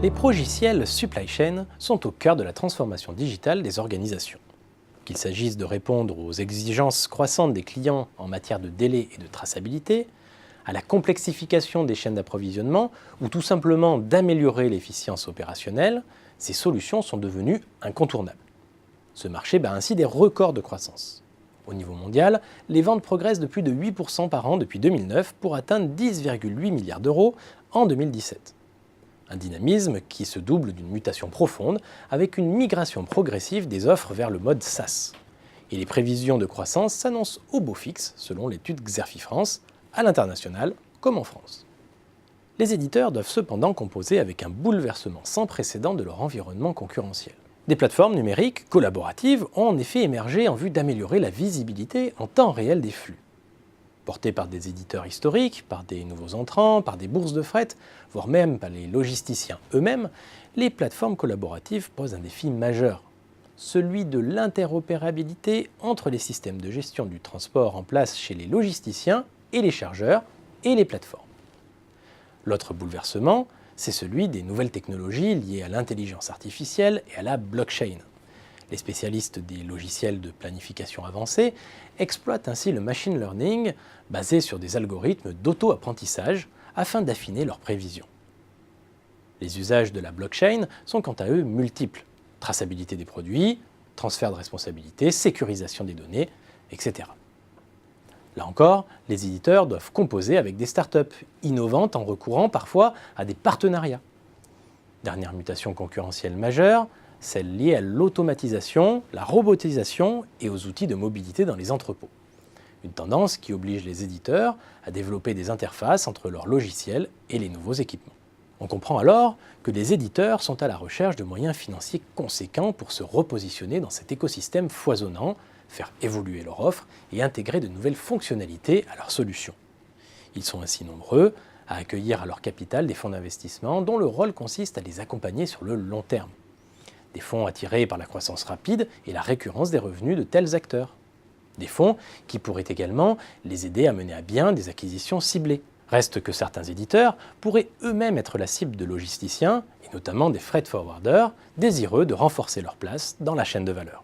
Les progiciels supply chain sont au cœur de la transformation digitale des organisations. Qu'il s'agisse de répondre aux exigences croissantes des clients en matière de délai et de traçabilité, à la complexification des chaînes d'approvisionnement ou tout simplement d'améliorer l'efficience opérationnelle, ces solutions sont devenues incontournables. Ce marché bat ainsi des records de croissance. Au niveau mondial, les ventes progressent de plus de 8% par an depuis 2009 pour atteindre 10,8 milliards d'euros en 2017. Un dynamisme qui se double d'une mutation profonde avec une migration progressive des offres vers le mode SaaS. Et les prévisions de croissance s'annoncent au beau fixe selon l'étude Xerfi France, à l'international comme en France. Les éditeurs doivent cependant composer avec un bouleversement sans précédent de leur environnement concurrentiel. Des plateformes numériques collaboratives ont en effet émergé en vue d'améliorer la visibilité en temps réel des flux. Portées par des éditeurs historiques, par des nouveaux entrants, par des bourses de fret, voire même par les logisticiens eux-mêmes, les plateformes collaboratives posent un défi majeur, celui de l'interopérabilité entre les systèmes de gestion du transport en place chez les logisticiens et les chargeurs et les plateformes. L'autre bouleversement, c'est celui des nouvelles technologies liées à l'intelligence artificielle et à la blockchain. Les spécialistes des logiciels de planification avancée exploitent ainsi le machine learning basé sur des algorithmes d'auto-apprentissage afin d'affiner leurs prévisions. Les usages de la blockchain sont quant à eux multiples. Traçabilité des produits, transfert de responsabilité, sécurisation des données, etc. Là encore, les éditeurs doivent composer avec des startups innovantes en recourant parfois à des partenariats. Dernière mutation concurrentielle majeure, celle liée à l'automatisation, la robotisation et aux outils de mobilité dans les entrepôts. Une tendance qui oblige les éditeurs à développer des interfaces entre leurs logiciels et les nouveaux équipements. On comprend alors que les éditeurs sont à la recherche de moyens financiers conséquents pour se repositionner dans cet écosystème foisonnant, faire évoluer leur offre et intégrer de nouvelles fonctionnalités à leurs solutions. Ils sont ainsi nombreux à accueillir à leur capital des fonds d'investissement dont le rôle consiste à les accompagner sur le long terme. Des fonds attirés par la croissance rapide et la récurrence des revenus de tels acteurs. Des fonds qui pourraient également les aider à mener à bien des acquisitions ciblées. Reste que certains éditeurs pourraient eux-mêmes être la cible de logisticiens, et notamment des freight forwarders, désireux de renforcer leur place dans la chaîne de valeur.